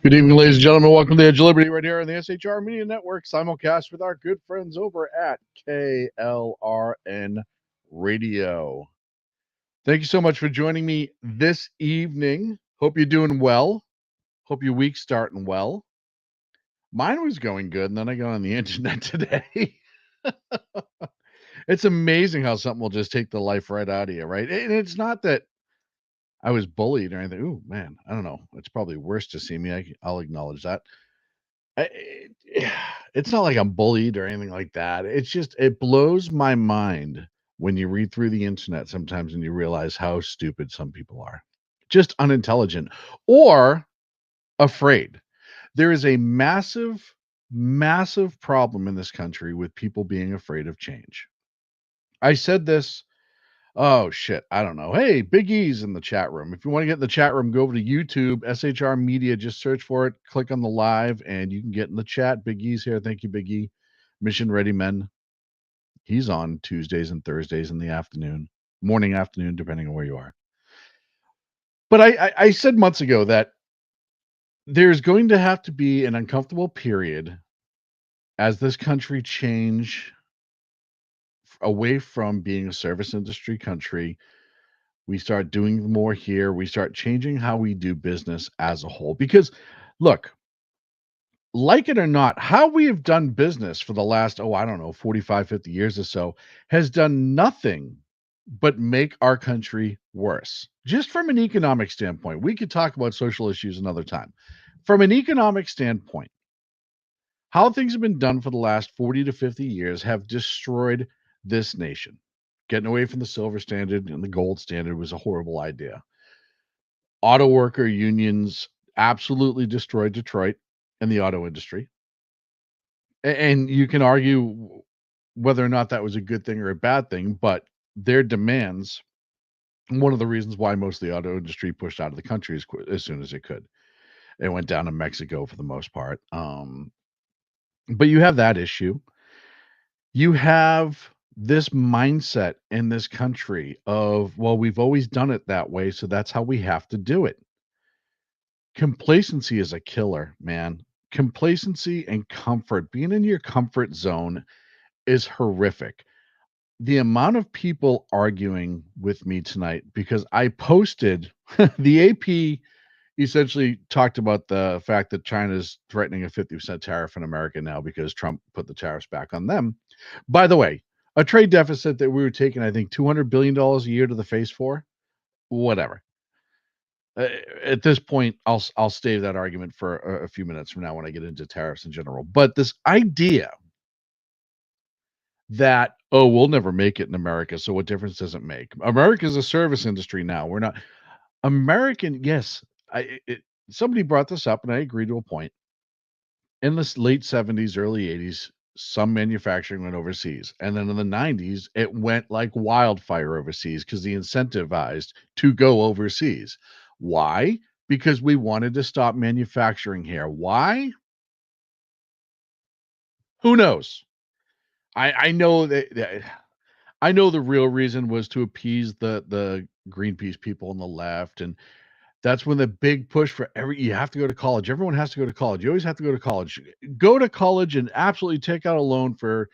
Good evening, ladies and gentlemen. Welcome to the Edge of Liberty right here on the SHR Media Network, simulcast with our good friends over at KLRN Radio. Thank you so much for joining me this evening. Hope you're doing well. Hope your week's starting well. Mine was going good, and then I got on the internet today. It's amazing how something will just take the life right out of you, right? And it's not that I was bullied or anything. Ooh, man, I don't know. It's probably worse to see me. I'll acknowledge that. It's not like I'm bullied or anything like that. It's just it blows my mind when you read through the internet sometimes and you realize how stupid some people are. Just unintelligent or afraid. There is a massive, massive problem in this country with people being afraid of change. I said this. Oh shit, I don't know. Hey, Big E's in the chat room. If you want to get in the chat room, go over to YouTube, SHR Media, just search for it, click on the live, and you can get in the chat. Big E's here. Thank you, Big E. Mission Ready Men. He's on Tuesdays and Thursdays in the afternoon, morning, afternoon, depending on where you are. But I said months ago that there's going to have to be an uncomfortable period as this country change away from being a service industry country. We start doing more here. We start changing how we do business as a whole. Because, look, like it or not, how we have done business for the last, 45, 50 years or so has done nothing but make our country worse. Just from an economic standpoint, we could talk about social issues another time. From an economic standpoint, how things have been done for the last 40 to 50 years have destroyed this nation. Getting away from the silver standard and the gold standard was a horrible idea. Auto worker unions absolutely destroyed Detroit and the auto industry. And you can argue whether or not that was a good thing or a bad thing, but their demands, one of the reasons why most of the auto industry pushed out of the country as soon as it could. It went down to Mexico for the most part. But you have that issue. You have this mindset in this country of, well, we've always done it that way, so that's how we have to do it. Complacency is a killer, man. Complacency and comfort, being in your comfort zone is horrific. The amount of people arguing with me tonight because I posted the AP essentially talked about the fact that China's threatening a 50% tariff in America now because Trump put the tariffs back on them. By the way, a trade deficit that we were taking, I think, $200 billion a year to the face for, whatever. At this point, I'll stave that argument for a few minutes from now when I get into tariffs in general. But this idea that, oh, we'll never make it in America, so what difference does it make? America's a service industry now. We're not American. Yes, somebody brought this up, and I agree to a point. In the late 70s, early 80s, some manufacturing went overseas. And then in the 90s, it went like wildfire overseas because they incentivized to go overseas. Why? Because we wanted to stop manufacturing here. Why? Who knows? I know that I know the real reason was to appease the Greenpeace people on the left and That's when the big push for you have to go to college. Everyone has to go to college. You always have to go to college. Go to college and absolutely take out a loan for,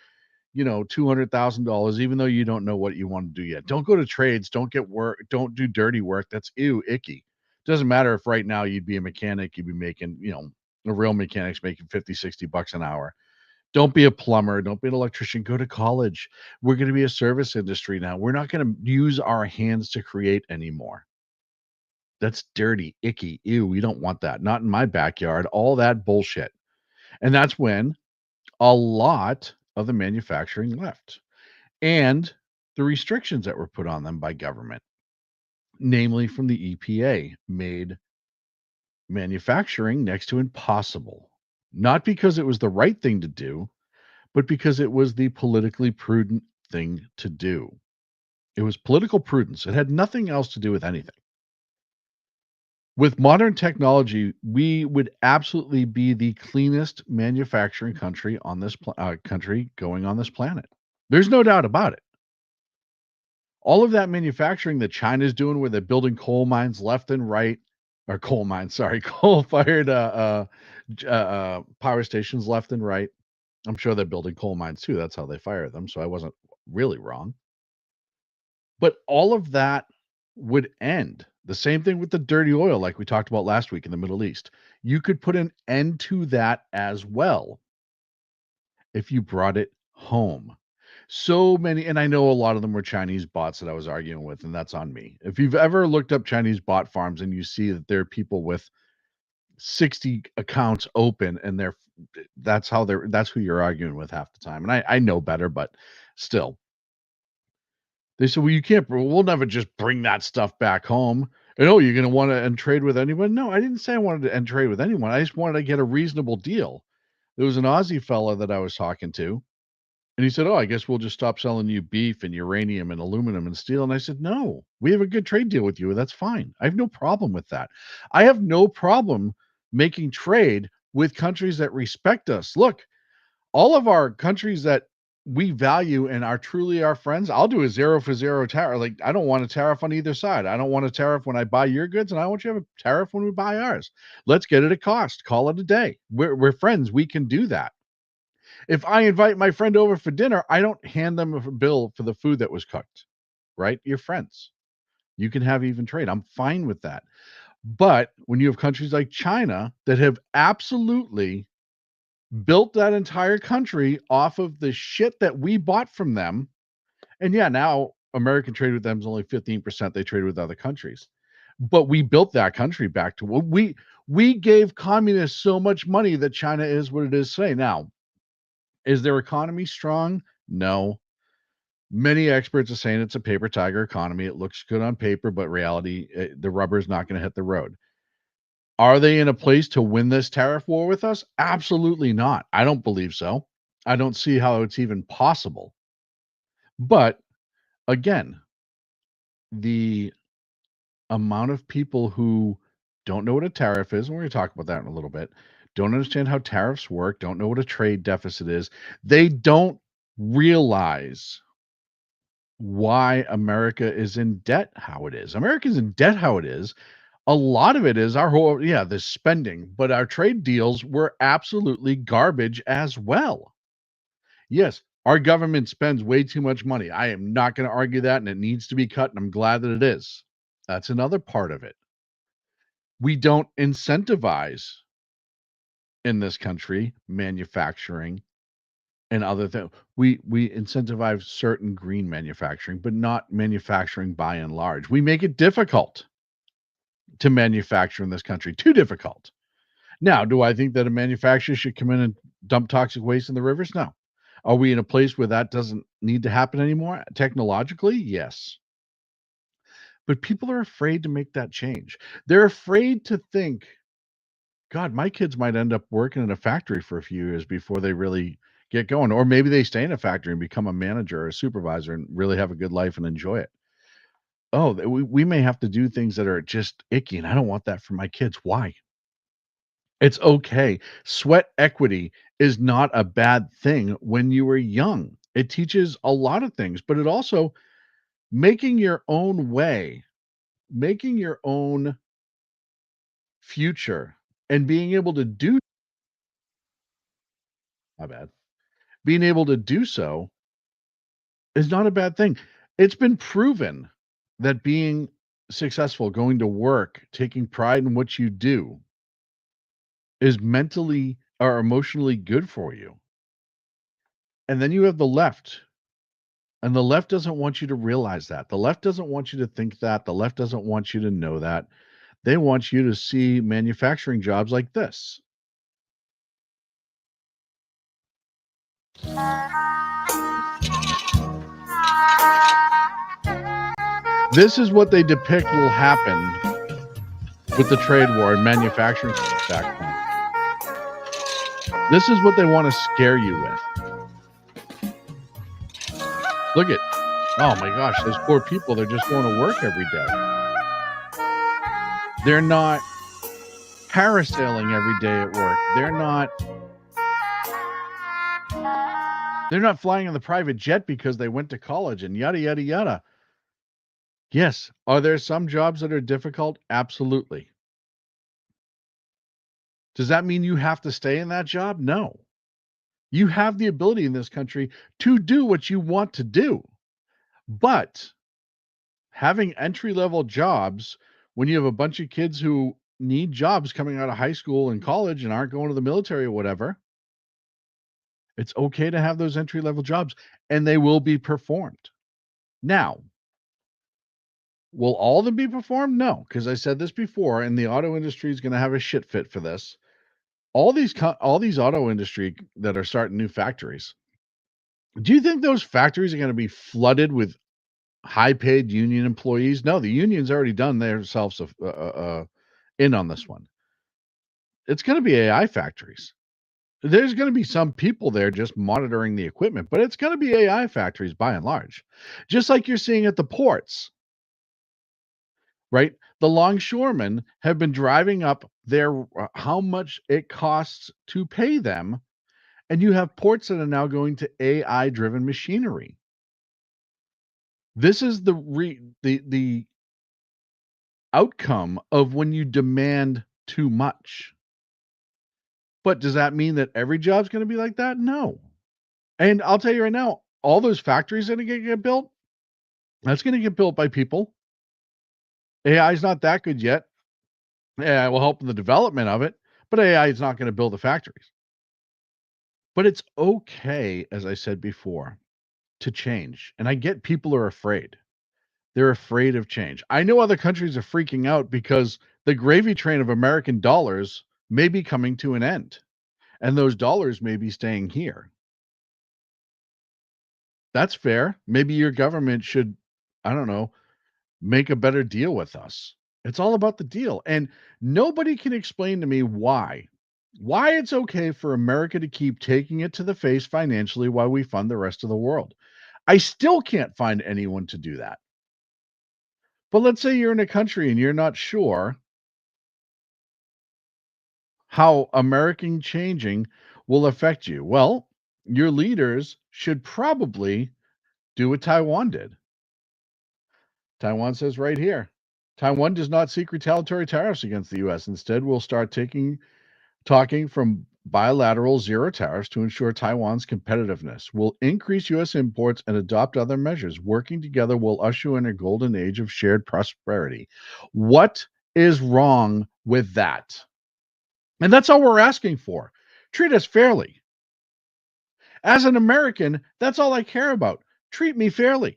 $200,000, even though you don't know what you want to do yet. Don't go to trades. Don't get work. Don't do dirty work. That's ew, icky. Doesn't matter if right now you'd be a mechanic, you'd be making, a real mechanic's making 50, $60 an hour. Don't be a plumber. Don't be an electrician. Go to college. We're going to be a service industry now. We're not going to use our hands to create anymore. That's dirty, icky. Ew, we don't want that. Not in my backyard. All that bullshit. And that's when a lot of the manufacturing left and the restrictions that were put on them by government, namely from the EPA, made manufacturing next to impossible. Not because it was the right thing to do, but because it was the politically prudent thing to do. It was political prudence. It had nothing else to do with anything. With modern technology, we would absolutely be the cleanest manufacturing country on this country going on this planet. There's no doubt about it. All of that manufacturing that China's doing, where they're building coal mines left and right, or coal mines, sorry, coal-fired power stations left and right. I'm sure they're building coal mines too. That's how they fire them. So I wasn't really wrong. But all of that would end. The same thing with the dirty oil, like we talked about last week in the Middle East. You could put an end to that as well if you brought it home. So many, and I know a lot of them were Chinese bots that I was arguing with, and that's on me. If you've ever looked up Chinese bot farms and you see that there are people with 60 accounts open and that's who you're arguing with half the time. And I know better, but still. They said, "Well, you can't we'll never just bring that stuff back home. And oh, you're gonna want to end trade with anyone?" No, I didn't say I wanted to end trade with anyone. I just wanted to get a reasonable deal. There was an Aussie fella that I was talking to, and he said, "Oh, I guess we'll just stop selling you beef and uranium and aluminum and steel." And I said, "No, we have a good trade deal with you. That's fine. I have no problem with that. I have no problem making trade with countries that respect us. Look, all of our countries that we value and are truly our friends, I'll do a 0 for 0 tariff. Like, I don't want a tariff on either side. I don't want a tariff when I buy your goods, and I want you to have a tariff when we buy ours. Let's get it at cost. Call it a day. We're friends. We can do that. If I invite my friend over for dinner, I don't hand them a bill for the food that was cooked, right? You're friends. You can have even trade. I'm fine with that. But when you have countries like China that have absolutely built that entire country off of the shit that we bought from them. And yeah, now American trade with them is only 15%. They trade with other countries. But we built that country back to what we gave communists so much money that China is what it is today. Now, is their economy strong? No. Many experts are saying it's a paper tiger economy. It looks good on paper, but reality, the rubber is not going to hit the road. Are they in a place to win this tariff war with us? Absolutely not. I don't believe so. I don't see how it's even possible. But again, the amount of people who don't know what a tariff is, and we're going to talk about that in a little bit, don't understand how tariffs work, don't know what a trade deficit is, they don't realize why America is in debt how it is. America's in debt how it is. A lot of it is our whole, yeah, the spending, but our trade deals were absolutely garbage as well. Yes, our government spends way too much money. I am not going to argue that, and it needs to be cut, and I'm glad that it is. That's another part of it. We don't incentivize in this country manufacturing and other things. We incentivize certain green manufacturing, but not manufacturing by and large. We make it difficult to manufacture in this country, too difficult. Now, do I think that a manufacturer should come in and dump toxic waste in the rivers? No. Are we in a place where that doesn't need to happen anymore? Technologically, yes. But people are afraid to make that change. They're afraid to think, God, my kids might end up working in a factory for a few years before they really get going. Or maybe they stay in a factory and become a manager or a supervisor and really have a good life and enjoy it. Oh, we may have to do things that are just icky, and I don't want that for my kids. Why? It's okay. Sweat equity is not a bad thing when you were young. It teaches a lot of things, but it also making your own way, making your own future and being able to do my bad. Being able to do so is not a bad thing. It's been proven that being successful, going to work, taking pride in what you do is mentally or emotionally good for you. And then you have the left, and the left doesn't want you to realize that. The left doesn't want you to think that. The left doesn't want you to know that. They want you to see manufacturing jobs like this. This is what they depict will happen with the trade war and manufacturing back then. This is what they want to scare you with. Look at, oh my gosh, those poor people, they're just going to work every day. They're not parasailing every day at work. They're not flying in the private jet because they went to college and yada yada yada. Yes, are there some jobs that are difficult? Absolutely. Does that mean you have to stay in that job? No. You have the ability in this country to do what you want to do. But having entry level jobs when you have a bunch of kids who need jobs coming out of high school and college and aren't going to the military or whatever, it's okay to have those entry level jobs and they will be performed. Now, will all of them be performed? No, because I said this before, and the auto industry is going to have a shit fit for this. All these auto industry that are starting new factories. Do you think those factories are going to be flooded with high paid union employees? No, the union's already done themselves in on this one. It's going to be AI factories. There's going to be some people there just monitoring the equipment, but it's going to be AI factories by and large, just like you're seeing at the ports, right? The longshoremen have been driving up their how much it costs to pay them, and you have ports that are now going to AI driven machinery. This is the outcome of when you demand too much. But does that mean that every job's going to be like that? No. And I'll tell you right now, all those factories that are going to get built, that's going to get built by people. AI is not that good yet. AI will help in the development of it, but AI is not going to build the factories. But it's okay, as I said before, to change. And I get people are afraid. They're afraid of change. I know other countries are freaking out because the gravy train of American dollars may be coming to an end, and those dollars may be staying here. That's fair. Maybe your government should, I don't know, make a better deal with us. It's all about the deal. And nobody can explain to me why it's okay for America to keep taking it to the face financially while we fund the rest of the world. I still can't find anyone to do that. But let's say you're in a country and you're not sure how American changing will affect you. Well, your leaders should probably do what Taiwan did. Taiwan says right here, Taiwan does not seek retaliatory tariffs against the US. Instead, we'll start talking from bilateral zero tariffs to ensure Taiwan's competitiveness. We'll increase US imports and adopt other measures. Working together will usher in a golden age of shared prosperity. What is wrong with that? And that's all we're asking for. Treat us fairly. As an American, that's all I care about. Treat me fairly.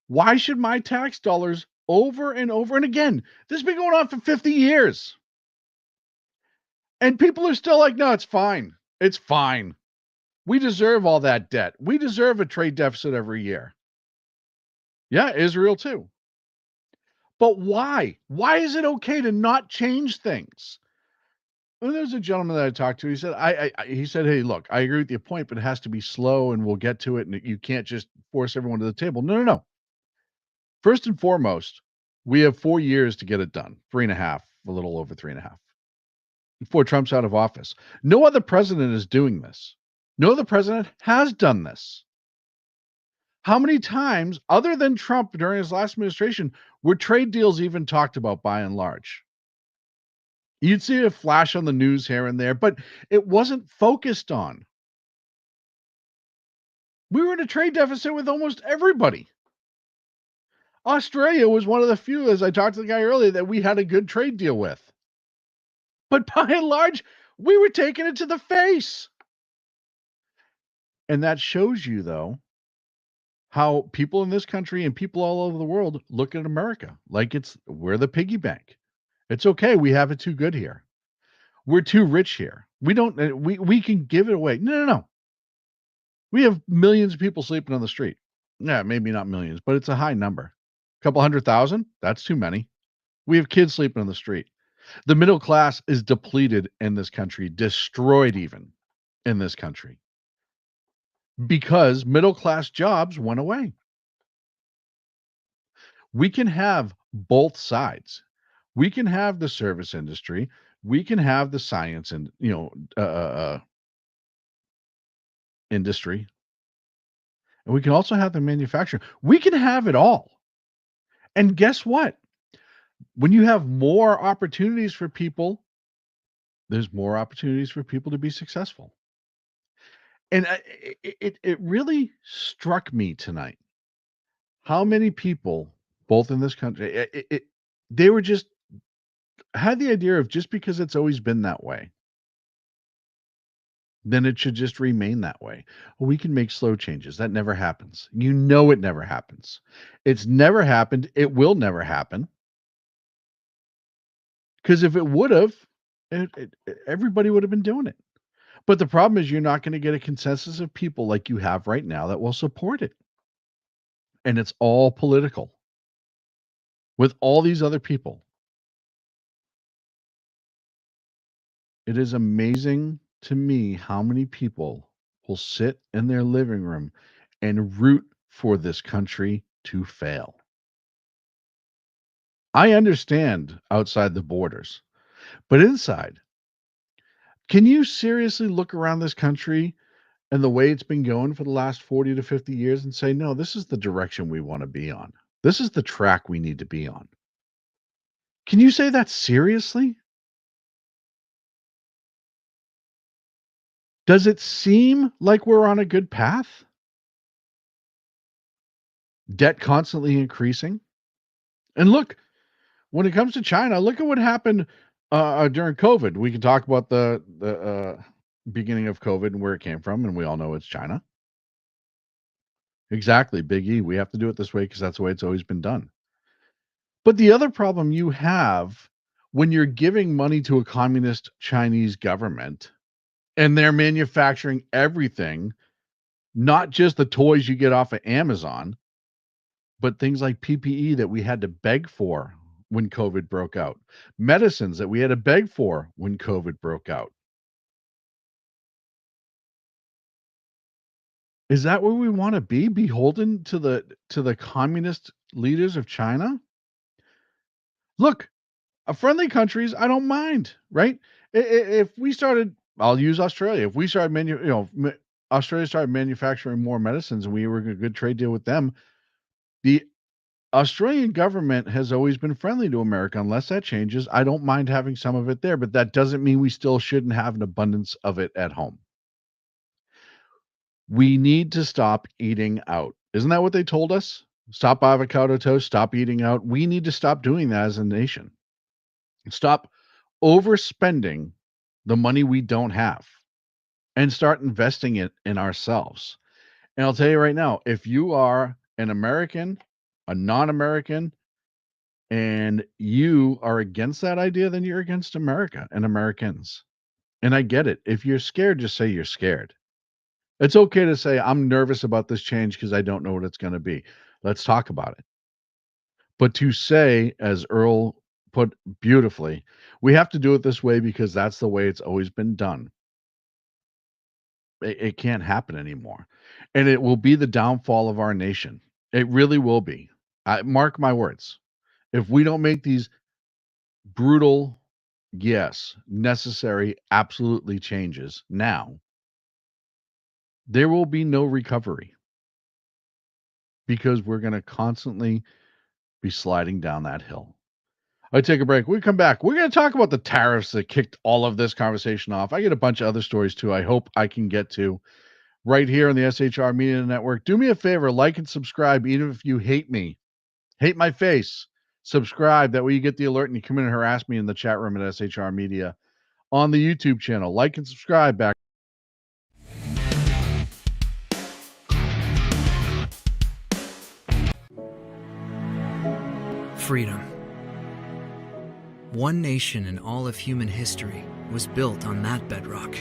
Why should my tax dollars over and over and again? This has been going on for 50 years. And people are still like, no, it's fine. It's fine. We deserve all that debt. We deserve a trade deficit every year. Yeah, Israel too. But why? Why is it okay to not change things? Well, there's a gentleman that I talked to. He said, he said, hey, look, I agree with your point, but it has to be slow and we'll get to it. And you can't just force everyone to the table. No, no, no. First and foremost, we have 4 years to get it done. 3.5, a little over 3.5, before Trump's out of office. No other president is doing this. No other president has done this. How many times, other than Trump during his last administration, were trade deals even talked about by and large? You'd see a flash on the news here and there, but it wasn't focused on. We were in a trade deficit with almost everybody. Australia was one of the few, as I talked to the guy earlier, that we had a good trade deal with. But by and large, we were taking it to the face. And that shows you, though, how people in this country and people all over the world look at America like we're the piggy bank. It's okay. We have it too good here. We're too rich here. We don't. We can give it away. No, no, no. We have millions of people sleeping on the street. Yeah, maybe not millions, but it's a high number. A couple 100,000. That's too many. We have kids sleeping on the street. The middle class is depleted in this country, destroyed even in this country because middle class jobs went away. We can have both sides. We can have the service industry. We can have the science and industry, and we can also have the manufacturing. We can have it all. And guess what? When you have more opportunities for people, there's more opportunities for people to be successful. And it really struck me tonight how many people, both in this country, they were just had the idea of just because it's always been that way, then it should just remain that way. Well, we can make slow changes. That never happens. You know it never happens. It's never happened. It will never happen. Because if it would have, everybody would have been doing it. But the problem is you're not going to get a consensus of people like you have right now that will support it. And it's all political with all these other people. It is amazing to me how many people will sit in their living room and root for this country to fail. I understand outside the borders, but inside, can you seriously look around this country and the way it's been going for the last 40 to 50 years and say, no, this is the direction we want to be on? This is the track we need to be on. Can you say that seriously? Does it seem like we're on a good path? Debt constantly increasing? And look, when it comes to China, look at what happened during COVID. We can talk about the beginning of COVID and where it came from, and we all know it's China. Exactly, Big E. We have to do it this way because that's the way it's always been done. But the other problem you have when you're giving money to a communist Chinese government and they're manufacturing everything, not just the toys you get off of Amazon, but things like PPE that we had to beg for when COVID broke out, medicines that we had to beg for when COVID broke out. Is that where we want to be? Beholden to the communist leaders of China? Look, friendly countries, I don't mind, right? If we started, I'll use Australia. If we started Australia started manufacturing more medicines and we were in a good trade deal with them, the Australian government has always been friendly to America. Unless that changes, I don't mind having some of it there, but that doesn't mean we still shouldn't have an abundance of it at home. We need to stop eating out. Isn't that what they told us? Stop avocado toast, stop eating out. We need to stop doing that as a nation. Stop overspending the money we don't have and start investing it in ourselves. And I'll tell you right now, if you are an American, a non-American, and you are against that idea, then you're against America and Americans. And I get it. If you're scared, just say you're scared. It's okay to say, I'm nervous about this change because I don't know what it's going to be. Let's talk about it. But to say, as Earl put beautifully, we have to do it this way because that's the way it's always been done. It can't happen anymore. And it will be the downfall of our nation. It really will be. Mark my words. If we don't make these brutal, yes, necessary, absolutely changes now, there will be no recovery because we're going to constantly be sliding down that hill. I take a break. We come back. We're going to talk about the tariffs that kicked all of this conversation off. I get a bunch of other stories too. I hope I can get to right here on the SHR Media Network. Do me a favor, like and subscribe, even if you hate me, hate my face. Subscribe. That way you get the alert and you come in and harass me in the chat room at SHR Media on the YouTube channel. Like and subscribe. Back. Freedom. One nation in all of human history was built on that bedrock.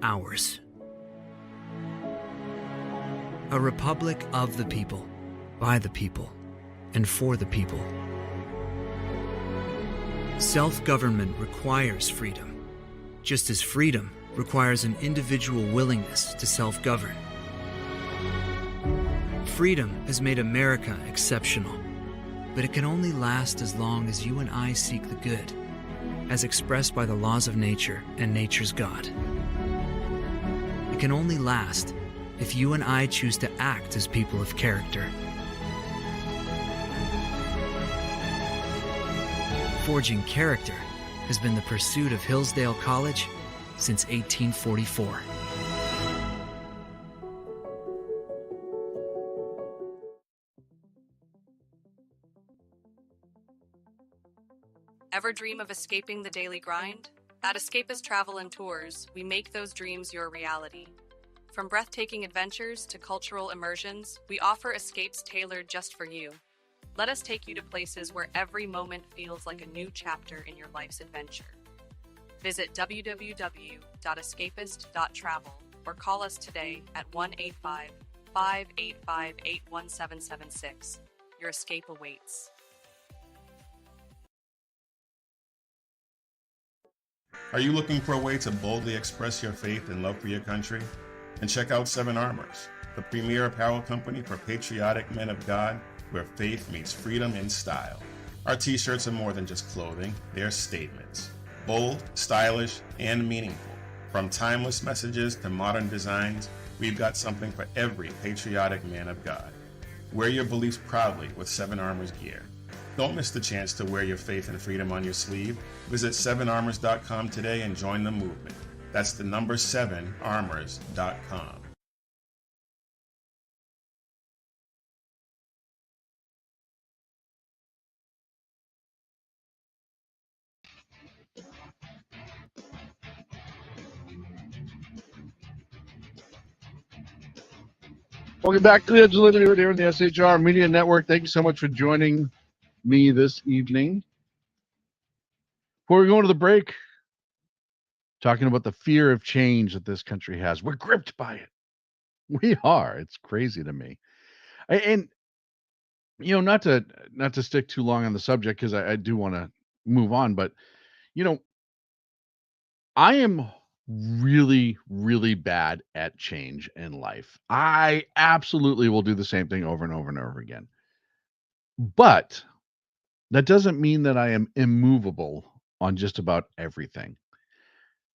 Ours. A republic of the people, by the people, and for the people. Self-government requires freedom, just as freedom requires an individual willingness to self-govern. Freedom has made America exceptional, but it can only last as long as you and I seek the good, as expressed by the laws of nature and nature's God. It can only last if you and I choose to act as people of character. Forging character has been the pursuit of Hillsdale College since 1844. Ever dream of escaping the daily grind? At Escapist Travel and Tours, we make those dreams your reality. From breathtaking adventures to cultural immersions, we offer escapes tailored just for you. Let us take you to places where every moment feels like a new chapter in your life's adventure. Visit www.escapist.travel or call us today at 1-855-885-81776. Your escape awaits. Are you looking for a way to boldly express your faith and love for your country? And check out Seven Armors, the premier apparel company for patriotic men of God, where faith meets freedom in style. Our t-shirts are more than just clothing, they're statements. Bold, stylish, and meaningful. From timeless messages to modern designs, we've got something for every patriotic man of God. Wear your beliefs proudly with Seven Armors gear. Don't miss the chance to wear your faith and freedom on your sleeve. Visit 7armors.com today and join the movement. That's the number 7armors.com. Welcome back to the Edge of Liberty right here on the SHR Media Network. Thank you so much for joining me this evening. Before we go into the break, talking about the fear of change that this country has. We're gripped by it. We are. It's crazy to me. And you know, not to stick too long on the subject because I do want to move on, but you know, I am really, really bad at change in life. I absolutely will do the same thing over and over and over again. But that doesn't mean that I am immovable on just about everything.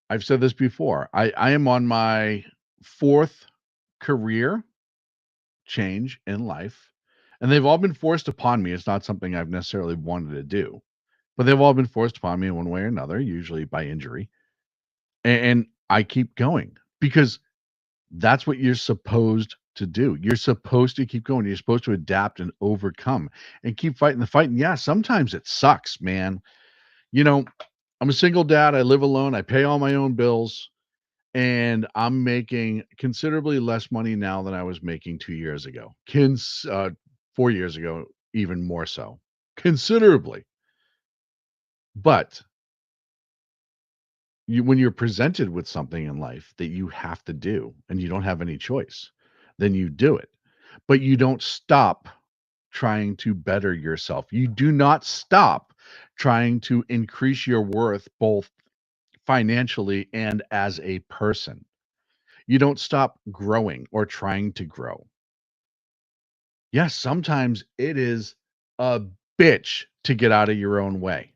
I've said this before. I am on my fourth career change in life, and they've all been forced upon me. It's not something I've necessarily wanted to do, but they've all been forced upon me in one way or another, usually by injury. And I keep going because that's what you're supposed to do. You're supposed to keep going. You're supposed to adapt and overcome and keep fighting the fight. And yeah, sometimes it sucks, man. You know, I'm a single dad. I live alone. I pay all my own bills. And I'm making considerably less money now than I was making 2 years ago. 4 years ago, even more so. Considerably. But when you're presented with something in life that you have to do and you don't have any choice, then you do it. But you don't stop trying to better yourself. You do not stop trying to increase your worth both financially and as a person. You don't stop growing or trying to grow. Yes, sometimes it is a bitch to get out of your own way.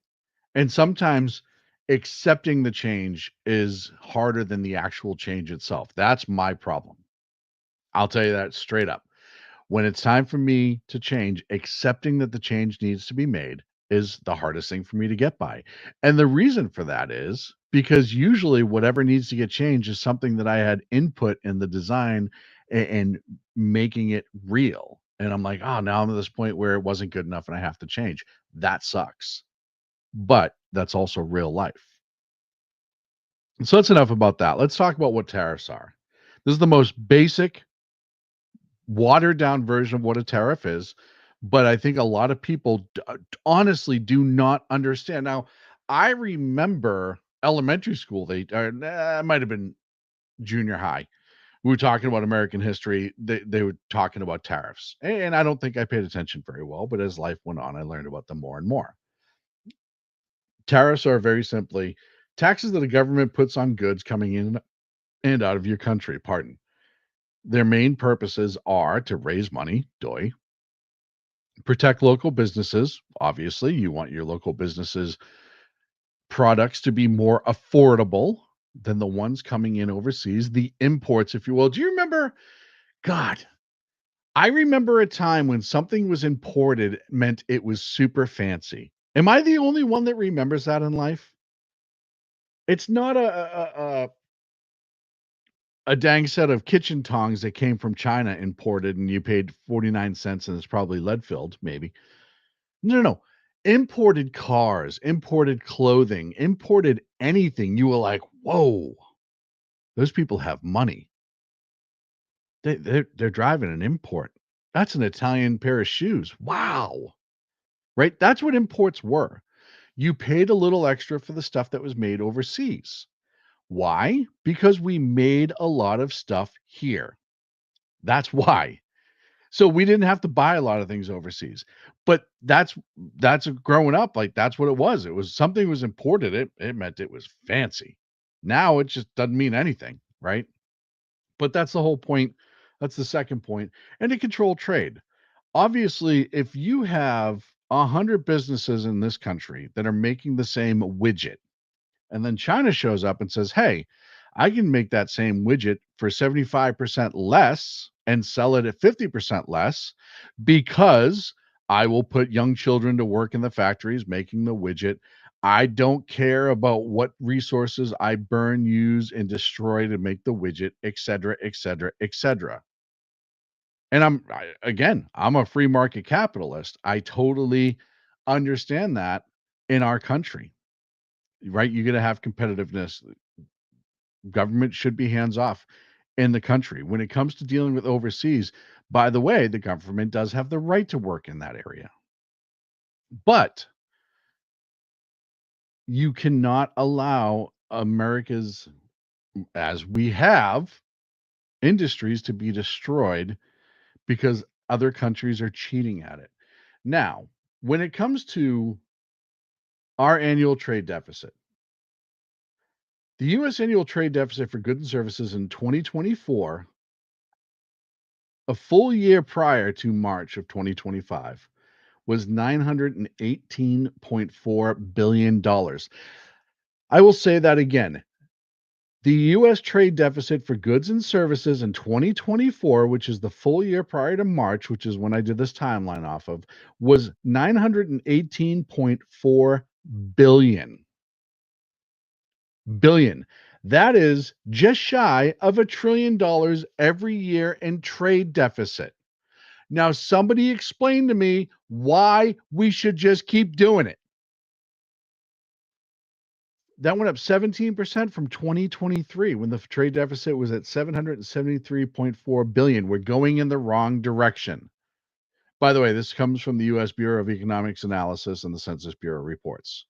And sometimes accepting the change is harder than the actual change itself. That's my problem. I'll tell you that straight up. When it's time for me to change, accepting that the change needs to be made is the hardest thing for me to get by. And the reason for that is because usually whatever needs to get changed is something that I had input in the design and making it real. And I'm like, oh, now I'm at this point where it wasn't good enough and I have to change. That sucks. But that's also real life. So that's enough about that. Let's talk about what tariffs are. This is the most basic, watered down version of what a tariff is, but I think a lot of people honestly do not understand. Now, I remember elementary school, it might have been junior high. We were talking about American history. They were talking about tariffs. And I don't think I paid attention very well, but as life went on, I learned about them more and more. Tariffs are very simply taxes that a government puts on goods coming in and out of your country. Pardon. Their main purposes are to raise money, protect local businesses. Obviously, you want your local businesses' products to be more affordable than the ones coming in overseas, the imports, if you will. Do you remember? God, I remember a time when something was imported meant it was super fancy. Am I the only one that remembers that in life? It's not a dang set of kitchen tongs that came from China imported and you paid 49 cents and it's probably lead filled, maybe. No, no, no. Imported cars, imported clothing, imported anything. You were like, whoa, those people have money. They're driving an import. That's an Italian pair of shoes. Wow. Right? That's what imports were. You paid a little extra for the stuff that was made overseas. Why? Because we made a lot of stuff here. That's why. So we didn't have to buy a lot of things overseas. But that's growing up, like that's what it was. It was something was imported. It meant it was fancy. Now it just doesn't mean anything, right? But that's the whole point. That's the second point. And to control trade. Obviously, if you have 100 businesses in this country that are making the same widget, and then China shows up and says, hey, I can make that same widget for 75% less and sell it at 50% less because I will put young children to work in the factories making the widget. I don't care about what resources I burn, use, and destroy to make the widget, et cetera, et cetera, et cetera. And I'm a free market capitalist. I totally understand that in our country, right? You're going to have competitiveness. Government should be hands off in the country. When it comes to dealing with overseas, by the way, the government does have the right to work in that area. But you cannot allow America's, as we have, industries to be destroyed because other countries are cheating at it. Now, when it comes to our annual trade deficit, the U.S. annual trade deficit for goods and services in 2024, a full year prior to March of 2025, was $918.4 billion. I will say that again. The U.S. trade deficit for goods and services in 2024, which is the full year prior to March, which is when I did this timeline off of, was $918.4 billion. That is just shy of $1 trillion every year in trade deficit. Now, somebody explain to me why we should just keep doing it. That went up 17% from 2023 when the trade deficit was at $773.4 billion. We're going in the wrong direction. By the way, this comes from the U.S. Bureau of Economics Analysis and the Census Bureau reports.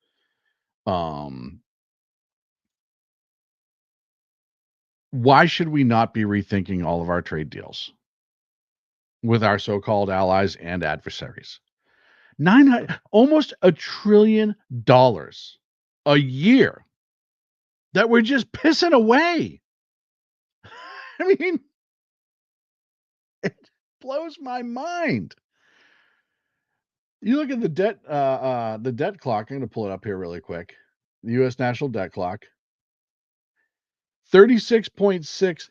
Why should we not be rethinking all of our trade deals with our so-called allies and adversaries? Almost $1 trillion a year that we're just pissing away. I mean, it blows my mind. You look at the debt clock. I'm going to pull it up here really quick. The U.S. national debt clock. $36.6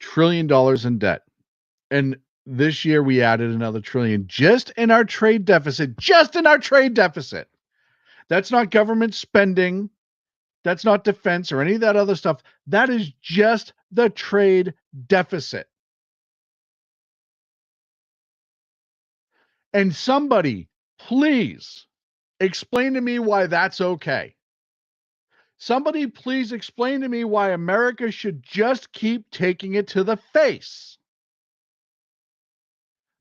trillion in debt. And this year we added another trillion just in our trade deficit. That's not government spending. That's not defense or any of that other stuff. That is just the trade deficit. And somebody, please explain to me why that's okay. Somebody, please explain to me why America should just keep taking it to the face.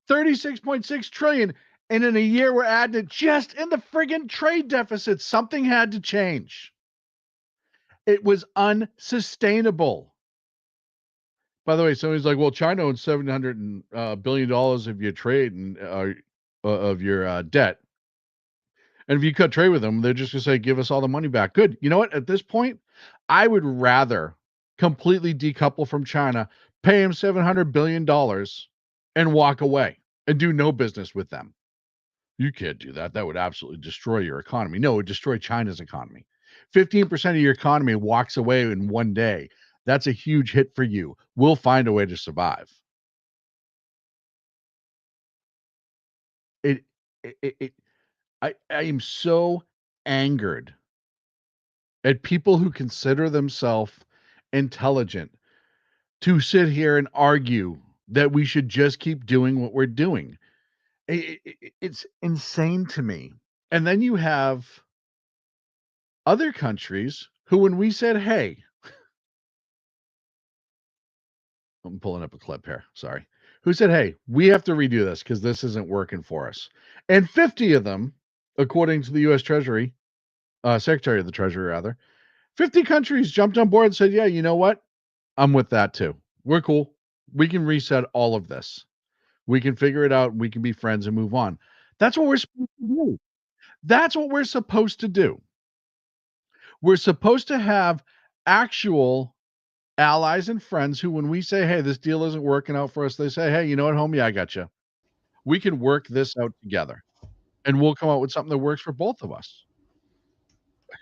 36.6 trillion. And in a year, we're adding it just in the friggin' trade deficit. Something had to change. It was unsustainable. By the way, somebody's like, well, China owns $700 billion of your trade and of your debt. And if you cut trade with them, they're just going to say, give us all the money back. Good. You know what? At this point, I would rather completely decouple from China, pay them $700 billion and walk away and do no business with them. You can't do that. That would absolutely destroy your economy. No, it would destroy China's economy. 15% of your economy walks away in one day. That's a huge hit for you. We'll find a way to survive. I am so angered at people who consider themselves intelligent to sit here and argue that we should just keep doing what we're doing. It's insane to me. And then you have other countries who, when we said, hey, I'm pulling up a clip here, sorry, who said, hey, we have to redo this because this isn't working for us. And 50 of them, according to the U.S. Treasury, Secretary of the Treasury, rather, 50 countries jumped on board and said, yeah, you know what? I'm with that too. We're cool. We can reset all of this. We can figure it out. We can be friends and move on. That's what we're supposed to do. That's what we're supposed to do. We're supposed to have actual allies and friends who, when we say, hey, this deal isn't working out for us, they say, hey, you know what, homie, I got you. We can work this out together and we'll come out with something that works for both of us.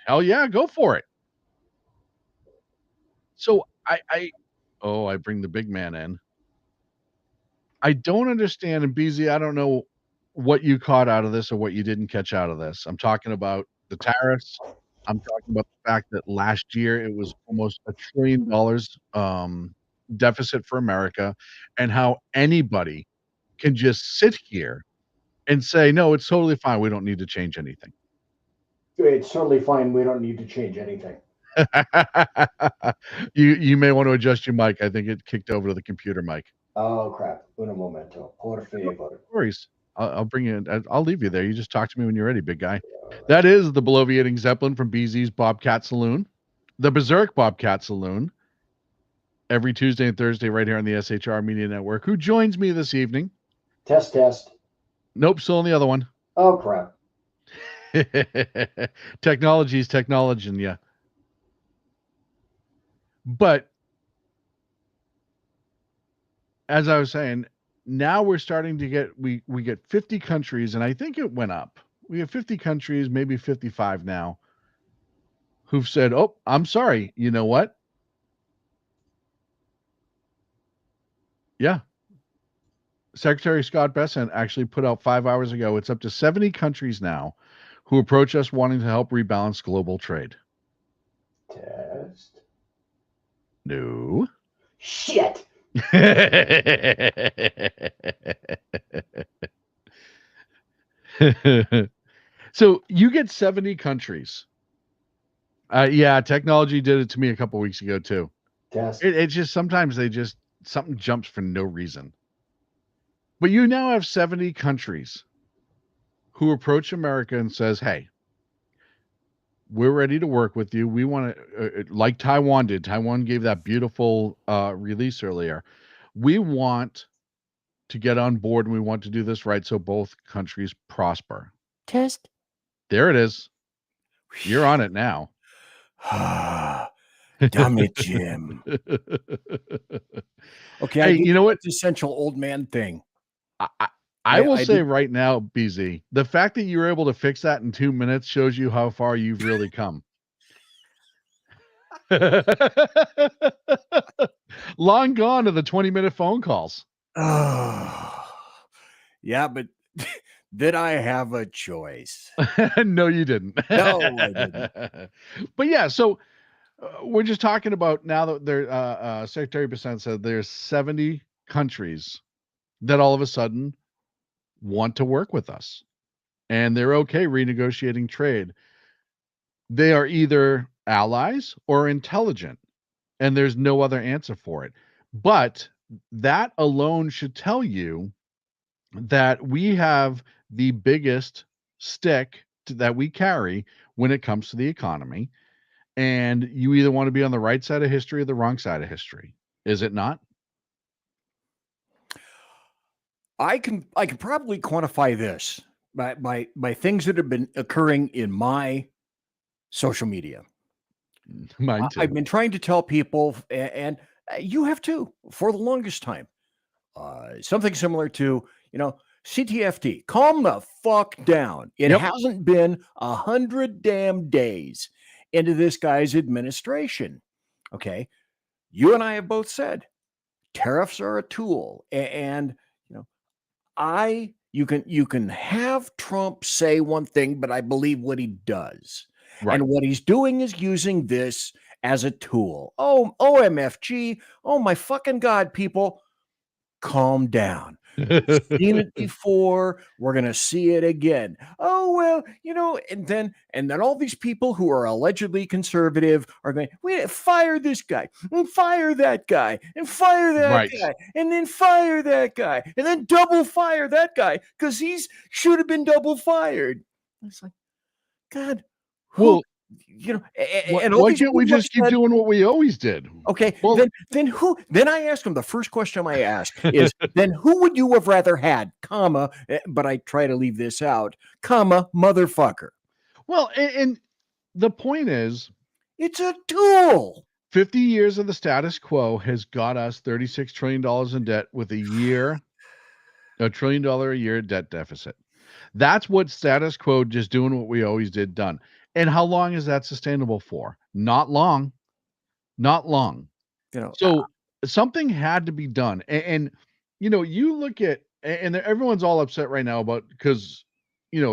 Hell yeah, go for it. So I bring the big man in. I don't understand, and BZ, I don't know what you caught out of this or what you didn't catch out of this. I'm talking about the tariffs. I'm talking about the fact that last year it was almost $1 trillion deficit for America, and how anybody can just sit here and say, no, it's totally fine. We don't need to change anything. It's totally fine. We don't need to change anything. You may want to adjust your mic. I think it kicked over to the computer mic. Oh crap! Uno momento. Por favor. No worries. I'll bring you in. I'll leave you there. You just talk to me when you're ready, big guy. That is the bloviating Zeppelin from BZ's Bobcat Saloon, the Berserk Bobcat Saloon, every Tuesday and Thursday right here on the SHR Media Network. Who joins me this evening? Test. Nope, still on the other one. Oh crap! Technology's technology, yeah. But as I was saying, now we're starting to get we get 50 countries, and I think it went up. We have 50 countries, maybe 55 now, who've said, "Oh, I'm sorry. You know what? Yeah." Secretary Scott Bessent actually put out 5 hours ago. It's up to 70 countries now who approach us wanting to help rebalance global trade. Test. No. Shit. So you get 70 countries. Yeah, technology did it to me a couple weeks ago too. Test. It's just sometimes something jumps for no reason. But you now have 70 countries who approach America and says, hey, we're ready to work with you. We want to, like Taiwan did. Taiwan gave that beautiful release earlier. We want to get on board and we want to do this right so both countries prosper. Test. There it is. You're on it now. Damn it, Jim. Okay, hey, you know what? The essential old man thing. I will say right now, BZ, the fact that you were able to fix that in 2 minutes shows you how far you've really come. Long gone are the 20-minute phone calls. Oh, yeah, but Did I have a choice? No, you didn't. No, I didn't. But yeah, so we're just talking about now that there, Secretary Bessent said there's 70 countries that all of a sudden want to work with us and they're okay renegotiating trade. They are either allies or intelligent, and there's no other answer for it. But that alone should tell you that we have the biggest stick that we carry when it comes to the economy. And you either want to be on the right side of history or the wrong side of history. Is it not? I can probably quantify this by things that have been occurring in my social media. Mine too. I've been trying to tell people, and you have too, for the longest time, something similar to, CTFT, calm the fuck down. It Yep. hasn't been 100 damn days into this guy's administration. Okay. You and I have both said tariffs are a tool. And you can have Trump say one thing, but I believe what he does. Right. And what he's doing is using this as a tool. Oh, OMFG. Oh my fucking God, people. Calm down. We've seen it before. We're gonna see it again. Oh well, and then all these people who are allegedly conservative are going, we fire this guy and fire that guy and fire that Right. guy and then fire that guy and then double fire that guy because he's should have been double fired. It's like, God, Well, and all why these can't we people just keep said- doing what we always did? Okay, Well- then who? Then I asked him. The first question I asked is, then who would you have rather had, comma? But I try to leave this out, comma, motherfucker. Well, and the point is, It's a tool. 50 years of the status quo has got us $36 trillion in debt with $1 trillion a year debt deficit. That's what status quo, just doing what we always did, done. And how long is that sustainable for? Not long. Not long. So something had to be done. And you look at, and everyone's all upset right now about, because,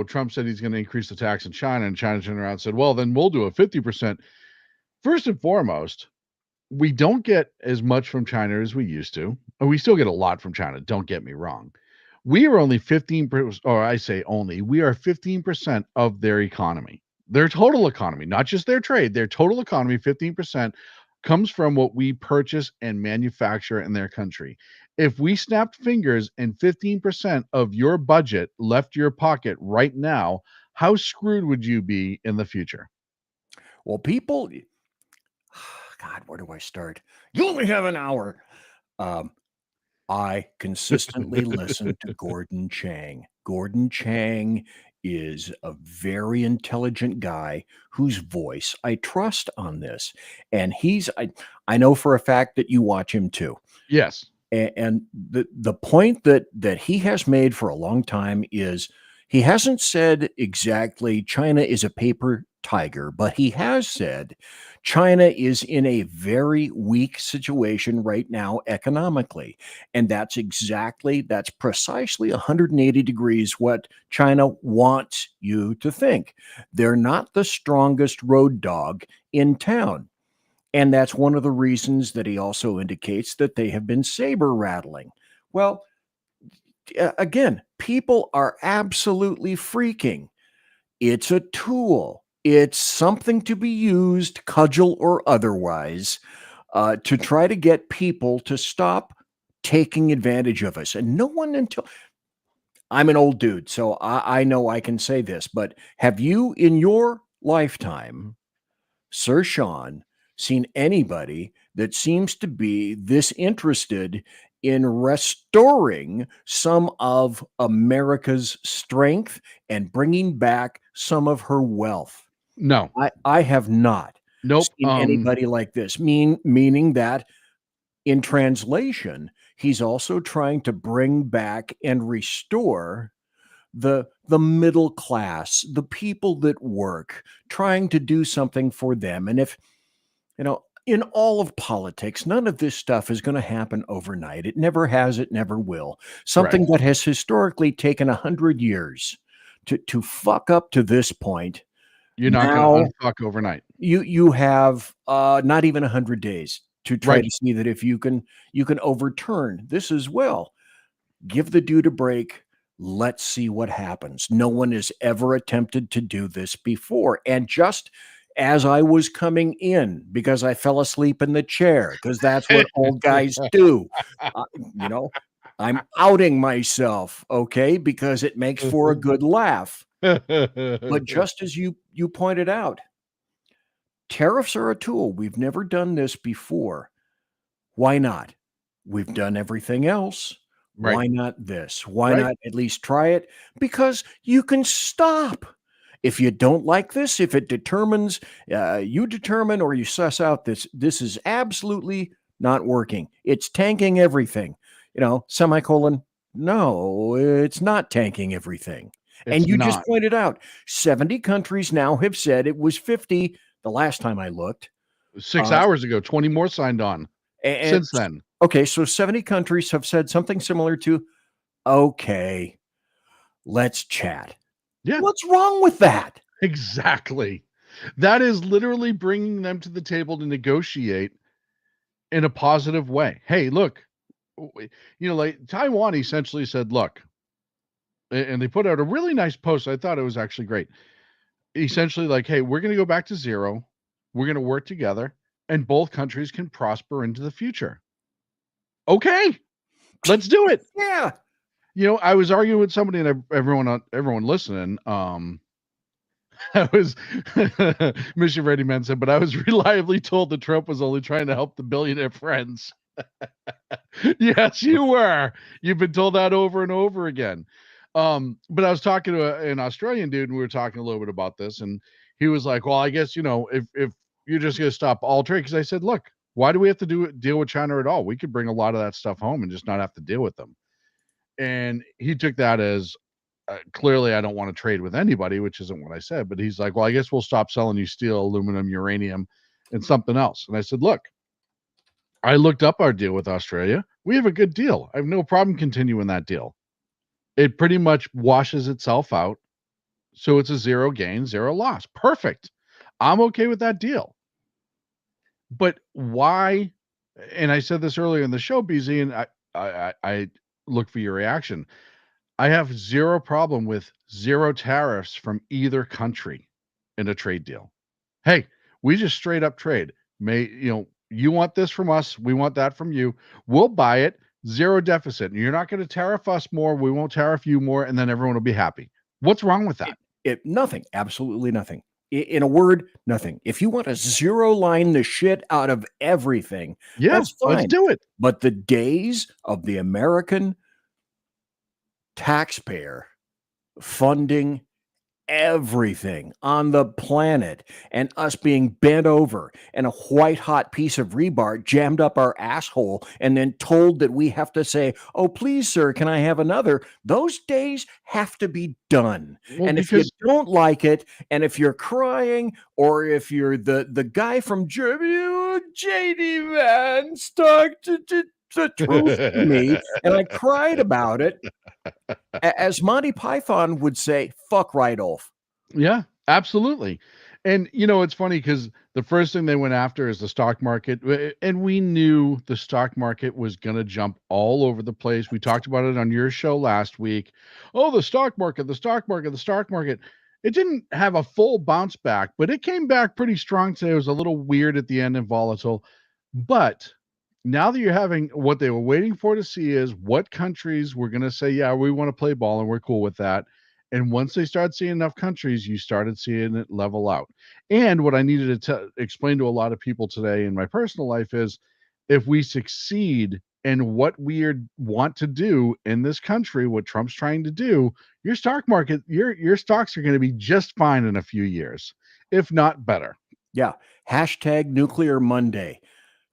Trump said he's going to increase the tax in China, and China turned around and said, well, then we'll do a 50%. First and foremost, we don't get as much from China as we used to. And we still get a lot from China. Don't get me wrong. We are only 15%, or I say only, we are 15% of their economy. Their total economy, not just their trade, their total economy, 15% comes from what we purchase and manufacture in their country. If we snapped fingers and 15% of your budget left your pocket right now, how screwed would you be in the future? Well, people, God, where do I start? You only have an hour. I consistently listen to Gordon Chang. Gordon Chang is a very intelligent guy whose voice I trust on this. And I know for a fact that you watch him too. Yes. And the point that he has made for a long time is he hasn't said exactly China is a paper tiger, but he has said China is in a very weak situation right now economically. And that's precisely 180 degrees what China wants you to think. They're not the strongest road dog in town. And that's one of the reasons that he also indicates that they have been saber rattling. Well, again, people are absolutely freaking. It's a tool. It's something to be used, cudgel or otherwise, to try to get people to stop taking advantage of us. And no one until I'm an old dude, so I know I can say this, but have you in your lifetime, Sir Sean, seen anybody that seems to be this interested in restoring some of America's strength and bringing back some of her wealth? No. I have not Nope. seen anybody like this. Meaning that in translation, he's also trying to bring back and restore the middle class, the people that work, trying to do something for them. And if in all of politics, none of this stuff is going to happen overnight. It never has, it never will. Something that has historically taken 100 years to fuck up to this point. You're not Now going to unfuck overnight. you have not even 100 days to try Right. to see that if you can overturn this as well. Give the dude a break. Let's see what happens. No one has ever attempted to do this before. And just as I was coming in, because I fell asleep in the chair, because that's what old guys do, you know, I'm outing myself, okay, because it makes for a good laugh. But just as you pointed out, tariffs are a tool. We've never done this before. Why not? We've done everything else. Right. Why not this? Why Right. not at least try it? Because you can stop. If you don't like this, if it determines, you determine or you suss out this is absolutely not working. It's tanking everything. Semicolon. No, it's not tanking everything. And It's you just not. pointed out 70 countries now have said it was 50 the last time I looked. 6 hours ago, 20 more signed on And since then. okay, so 70 countries have said something similar to, okay, let's chat. Yeah. What's wrong with that? Exactly. That is literally bringing them to the table to negotiate in a positive way. Hey, look, like Taiwan essentially said, look, and they put out a really nice post. I thought it was actually great. Essentially, like, hey, we're going to go back to zero. We're going to work together, and both countries can prosper into the future. Okay, let's do it. Yeah. I was arguing with somebody, and everyone listening. I was Mission Ready Man said, but I was reliably told that Trump was only trying to help the billionaire friends. Yes, you were. You've been told that over and over again. But I was talking to an Australian dude, and we were talking a little bit about this, and he was like, well, I guess, if you're just going to stop all trade, because I said, look, why do we have to deal with China at all? We could bring a lot of that stuff home and just not have to deal with them. And he took that as clearly I don't want to trade with anybody, which isn't what I said. But he's like, well, I guess we'll stop selling you steel, aluminum, uranium, and something else. And I said, look, I looked up our deal with Australia. We have a good deal. I have no problem continuing that deal. It pretty much washes itself out. So it's a zero gain, zero loss. Perfect. I'm okay with that deal. But why? And I said this earlier in the show, BZ, and I look for your reaction. I have zero problem with zero tariffs from either country in a trade deal. Hey, we just straight up trade. You want this from us, we want that from you. We'll buy it, zero deficit. You're not going to tariff us more, we won't tariff you more, and then everyone will be happy. What's wrong with that? Nothing. Absolutely nothing. In a word, nothing. If you want to zero line the shit out of everything, that's fine. Let's do it. But the days of the American taxpayer funding everything on the planet and us being bent over and a white hot piece of rebar jammed up our asshole and then told that we have to say, oh, please, sir, can I have another? Those days have to be done. Well, and if you don't like it, and if you're crying, or if you're the guy from Germany, JD Vance talked to the truth to me, and I cried about it. As Monty Python would say, fuck right off. Yeah, absolutely. And it's funny because the first thing they went after is the stock market, and we knew the stock market was going to jump all over the place. We talked about it on your show last week. Oh, the stock market. It didn't have a full bounce back, but it came back pretty strong today. It was a little weird at the end and volatile, but now that you're having what they were waiting for to see is what countries were going to say, yeah, we want to play ball and we're cool with that. And once they started seeing enough countries, you started seeing it level out. And what I needed to explain to a lot of people today in my personal life is if we succeed in what we want to do in this country, what Trump's trying to do, your stock market, your stocks are going to be just fine in a few years, if not better. Yeah. Hashtag Nuclear Monday.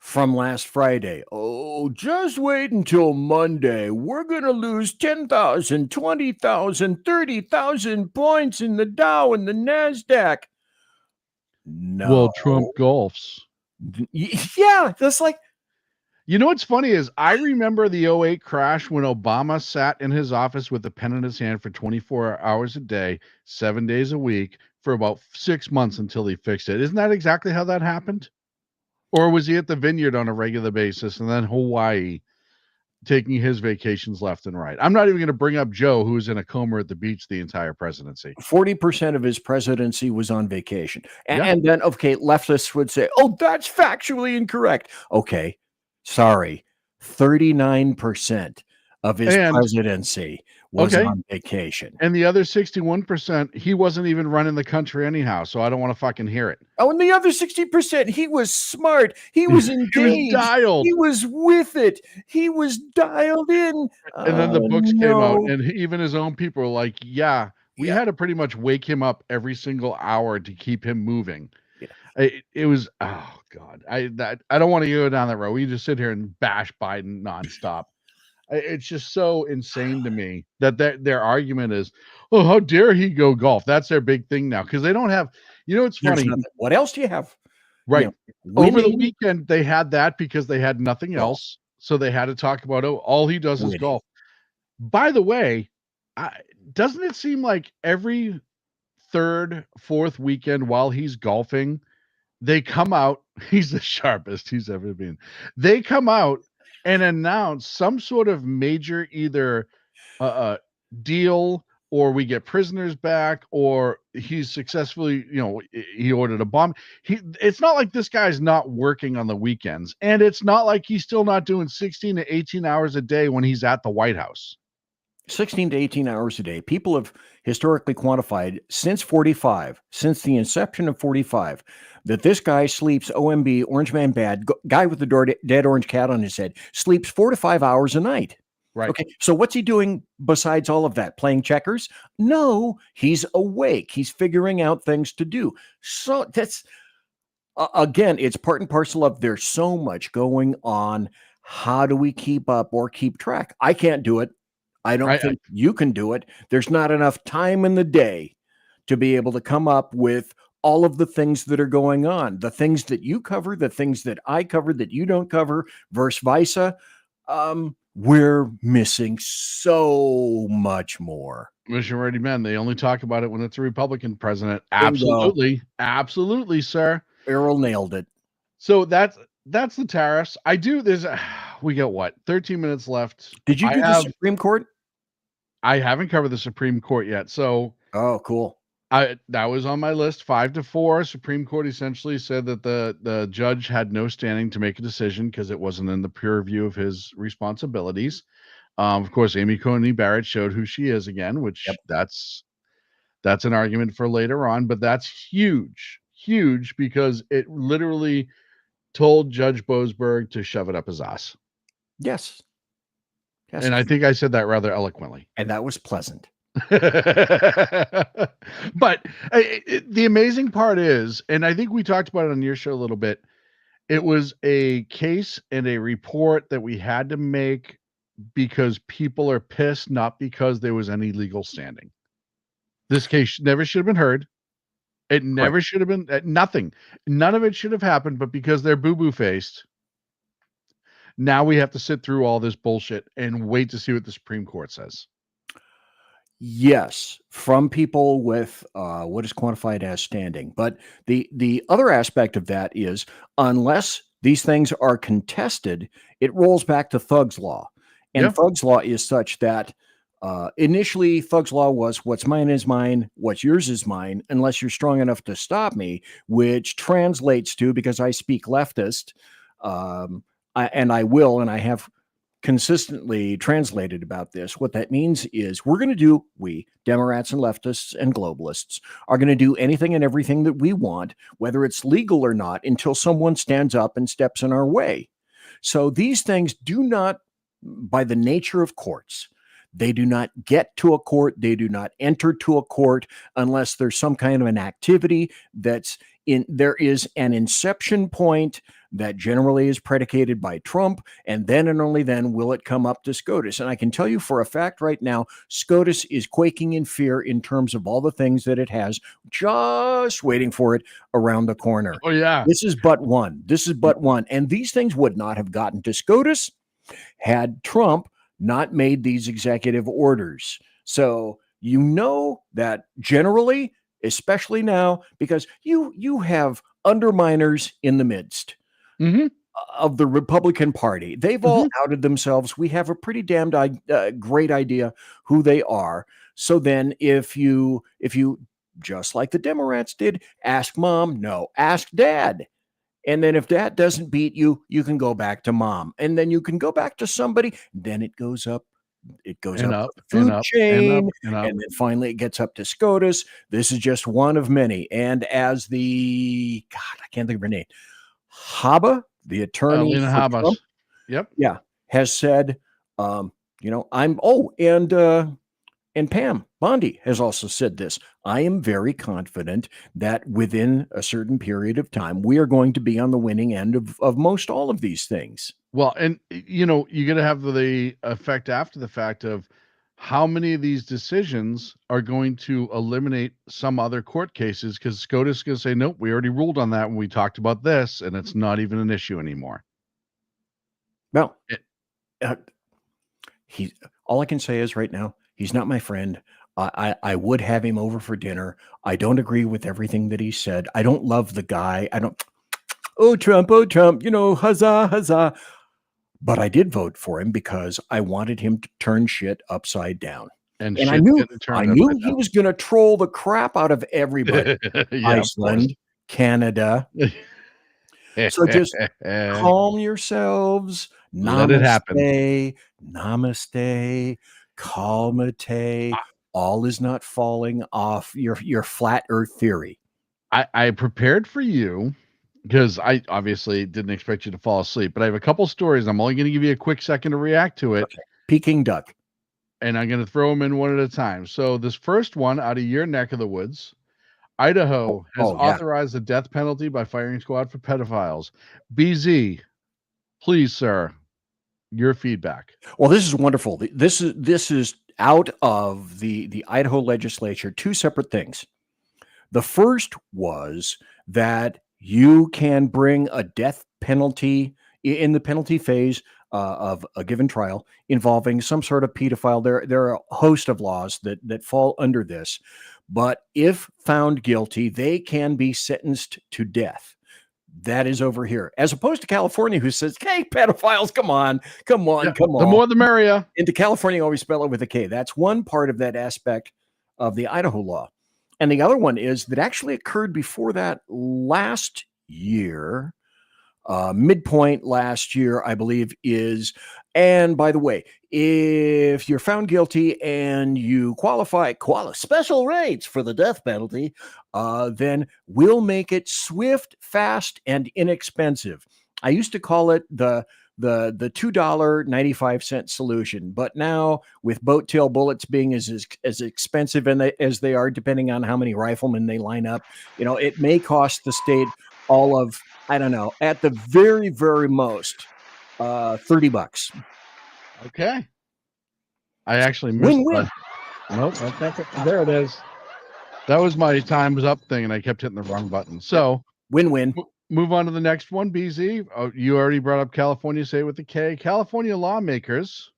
From last Friday. Oh, just wait until Monday. We're going to lose 10,000, 20,000, 30,000 points in the Dow and the NASDAQ. No. Well, Trump golfs. Yeah, that's like, You know what's funny is I remember the '08 crash when Obama sat in his office with a pen in his hand for 24 hours a day, 7 days a week for about 6 months until he fixed it. Isn't that exactly how that happened? Or was he at the vineyard on a regular basis and then Hawaii taking his vacations left and right? I'm not even going to bring up Joe, who was in a coma at the beach the entire presidency. 40% of his presidency was on vacation. Yeah. And then, okay, leftists would say, oh, that's factually incorrect. Okay, sorry. 39% of his And- presidency was Okay. on vacation. And the other 61%, he wasn't even running the country anyhow, so I don't want to fucking hear it. Oh, and the other 60%, he was smart. He was He was engaged. dialed. He was with it. He was dialed in. And then the books came out, No. and even his own people were like, yeah, we Yeah. had to pretty much wake him up every single hour to keep him moving. Yeah. It was, oh God, I don't want to go down that road. We just sit here and bash Biden nonstop. It's just so insane to me that their argument is, oh, how dare he go golf? That's their big thing now, because they don't have, it's There's funny, nothing. What else do you have? right? know, Over the winning- weekend, they had that because they had nothing Golf. else. So they had to talk about, oh, all he does is Winning. golf. By the way, doesn't it seem like every third, fourth weekend while he's golfing, they come out, he's the sharpest he's ever been. They come out and announce some sort of major either deal, or we get prisoners back, or he's successfully, he ordered a bomb. It's not like this guy's not working on the weekends, and it's not like he's still not doing 16 to 18 hours a day when he's at the White House. 16 to 18 hours a day. People have historically quantified since the inception of 45, that this guy sleeps, OMB, Orange Man Bad, guy with the dead orange cat on his head, sleeps 4 to 5 hours a night. Right. Okay. So what's he doing besides all of that? Playing checkers? No, he's awake. He's figuring out things to do. So that's, again, it's part and parcel of there's so much going on. How do we keep up or keep track? I can't do it. I don't think you can do it. There's not enough time in the day to be able to come up with all of the things that are going on, the things that you cover, the things that I cover that you don't cover, vice versa. We're missing so much more. Mission Ready Men, they only talk about it when it's a Republican president. Bingo. Absolutely, sir. Errol nailed it. So that's the tariffs. We got what, 13 minutes left. Did you do the Supreme Court? I haven't covered the Supreme Court yet. So Oh, cool. that was on my list. 5-4. Supreme Court essentially said that the judge had no standing to make a decision because it wasn't in the peer review of his responsibilities. Of course, Amy Coney Barrett showed who she is again, which that's an argument for later on, but that's huge because it literally told Judge Boasberg to shove it up his ass. Yes. And I think I said that rather eloquently. And that was pleasant. But the amazing part is, and I think we talked about it on your show a little bit, it was a case and a report that we had to make because people are pissed, not because there was any legal standing. This case never should have been heard. It never should have been, nothing. None of it should have happened, but because they're boo-boo faced, now we have to sit through all this bullshit and wait to see what the Supreme Court says. Yes, from people with what is quantified as standing. But the other aspect of that is, unless these things are contested, it rolls back to Thug's Law. And Thug's Law is such that initially Thug's Law was what's mine is mine, what's yours is mine, unless you're strong enough to stop me, which translates to, because I speak leftist, and I will, and I have consistently translated about this. What that means is we, Democrats and leftists and globalists, are going to do anything and everything that we want, whether it's legal or not, until someone stands up and steps in our way. So these things do not, by the nature of courts, they do not get to a court. They do not enter to a court unless there's some kind of an activity there is an inception point that generally is predicated by Trump, and then and only then will it come up to SCOTUS. And I can tell you for a fact right now, SCOTUS is quaking in fear in terms of all the things that it has just waiting for it around the corner. Oh, yeah. This is but one. This is but one. And these things would not have gotten to SCOTUS had Trump not made these executive orders. So you know that generally, especially now, because you have underminers in the midst of the Republican Party. They've all outed themselves. We have a pretty damned great idea who they are. So then if you just like the Democrats did, ask mom, no, ask dad. And then if that doesn't beat you, you can go back to mom. And then you can go back to somebody. Then it goes up. It goes up the food chain. And then finally it gets up to SCOTUS. This is just one of many. And as I can't think of her name. Haba, the attorney. Lena Habas. Yep. Yeah. Has said, and Pam Bondi has also said this. I am very confident that within a certain period of time, we are going to be on the winning end of most all of these things. Well, and you're going to have the effect after the fact of how many of these decisions are going to eliminate some other court cases, because SCOTUS is going to say, nope, we already ruled on that when we talked about this, and it's not even an issue anymore. Well, all I can say is right now, he's not my friend. I would have him over for dinner. I don't agree with everything that he said. I don't love the guy. Oh, Trump, huzzah, huzzah. But I did vote for him because I wanted him to turn shit upside down. And I knew he was going to troll the crap out of everybody. Iceland, Canada. So just calm yourselves. Let it happen. Namaste. Calmate. All is not falling off your flat earth theory. I prepared for you because I obviously didn't expect you to fall asleep, but I have a couple stories. I'm only going to give you a quick second to react to it. Okay. Peking duck. And I'm going to throw them in one at a time. So this first one out of your neck of the woods, Idaho has authorized the death penalty by firing squad for pedophiles. BZ, please, sir, your feedback. Well, this is wonderful. This is out of the Idaho legislature, two separate things. The first was that you can bring a death penalty in the penalty phase of a given trial involving some sort of pedophile. There are a host of laws that fall under this, but if found guilty, they can be sentenced to death. That is over here, as opposed to California, who says, "Hey, pedophiles, come on. The more the merrier." Into California, always spell it with a K. That's one part of that aspect of the Idaho law. And the other one is that actually occurred before that last year, midpoint last year, I believe is, and by the way, if you're found guilty and you qualify special rates for the death penalty, then we'll make it swift, fast, and inexpensive. I used to call it the $2.95 solution, but now with boat tail bullets being as expensive as they are, depending on how many riflemen they line up, it may cost the state all of, I don't know, at the very, very most, $30. Okay. I actually missed win-win. Nope, there it is. That was my time's up thing, and I kept hitting the wrong button. So win-win. Move on to the next one, BZ. Oh, you already brought up California, say it with the K. California lawmakers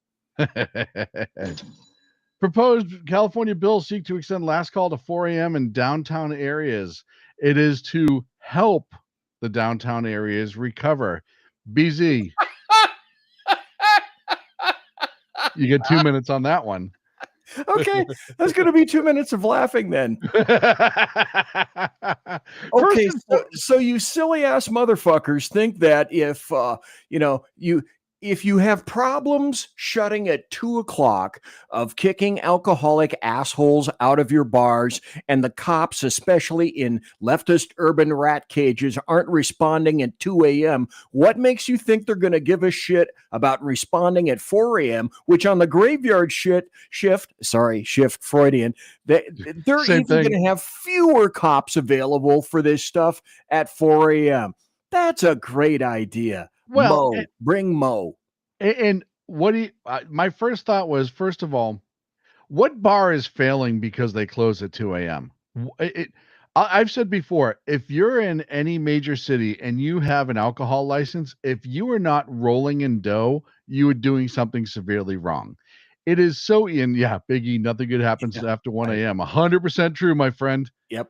proposed California bills seek to extend last call to 4 a.m. in downtown areas. It is to help the downtown areas recover. BZ, you get 2 minutes on that one. Okay, that's going to be 2 minutes of laughing then. Okay, so you silly ass motherfuckers think that if you have problems shutting at 2:00 of kicking alcoholic assholes out of your bars, and the cops, especially in leftist urban rat cages, aren't responding at 2 a.m., what makes you think they're going to give a shit about responding at 4 a.m., which on the graveyard shift Freudian, they're even going to have fewer cops available for this stuff at 4 a.m. That's a great idea. Well, Bring Mo. and what do you, my first thought was, first of all, what bar is failing because they close at 2 a.m.? I've said before, if you're in any major city and you have an alcohol license, if you are not rolling in dough, you are doing something severely wrong. It is so, and yeah, Biggie, nothing good happens Yeah, after 1 right. a.m. 100% true, my friend. Yep.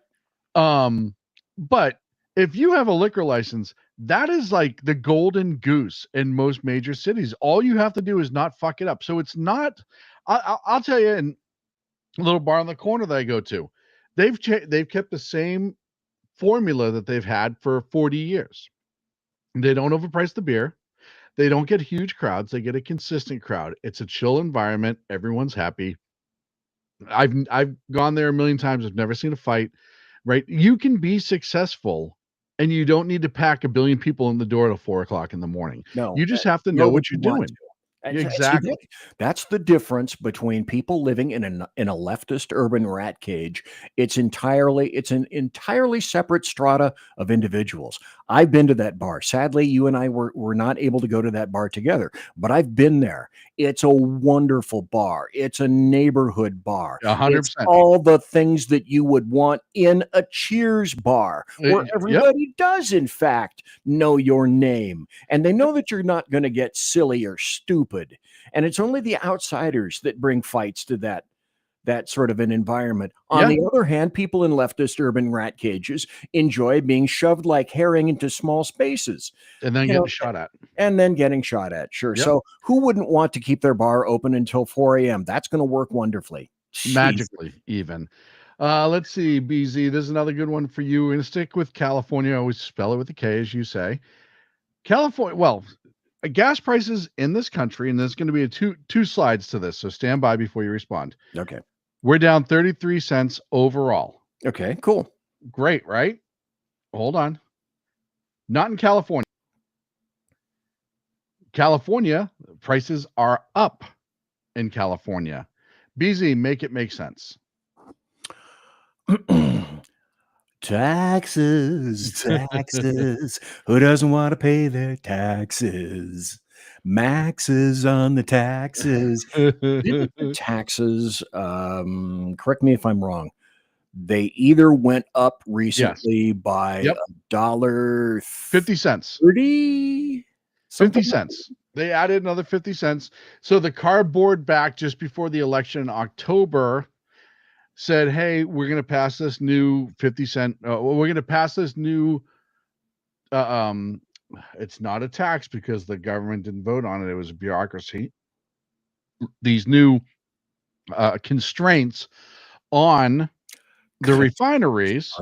But if you have a liquor license, that is like the golden goose in most major cities. All you have to do is not fuck it up. So it's not. I'll tell you, in a little bar on the corner that I go to, they've kept the same formula that they've had for 40 years. They don't overprice the beer. They don't get huge crowds. They get a consistent crowd. It's a chill environment. Everyone's happy. I've gone there a million times. I've never seen a fight. Right? You can be successful, and you don't need to pack a billion people in the door at 4 o'clock in the morning. No, You just have to know what you're you want doing. to. And see, Exactly. that's the difference between people living in a leftist urban rat cage. It's an entirely separate strata of individuals. I've been to that bar. Sadly, you and I were not able to go to that bar together, but I've been there. It's a wonderful bar. It's a neighborhood bar. It's 100%. all the things that you would want in a Cheers bar, where Yep. everybody does, in fact, know your name. And they know that you're not going to get silly or stupid. And it's only the outsiders that bring fights to that sort of an environment. On Yeah. the other hand, people in leftist urban rat cages enjoy being shoved like herring into small spaces. And then You know, getting shot at. and then getting shot at. Sure. Yep. So who wouldn't want to keep their bar open until 4 a.m.? That's going to work wonderfully. Jeez. Magically, even. Let's see, BZ. This is another good one for you. We're going to stick with California. I always spell it with a K, as you say. California, well, gas prices in this country, and there's going to be two slides to this, so stand by before you respond. Okay. We're down 33 cents overall. Okay, cool. Great, right? Hold on. Not in California. California, prices are up in California. BZ, make it make sense. Taxes. Who doesn't want to pay their taxes? Maxes on the taxes. Didn't the taxes, correct me if I'm wrong, they either went up recently by Yep. $1 50 cents. 30 50 cents. They added another 50 cents. So the cardboard back just before the election in October said, hey, we're going to pass this new 50 cent. We're going to pass this new, it's not a tax because the government didn't vote on it. It was a bureaucracy. These new constraints on the refineries.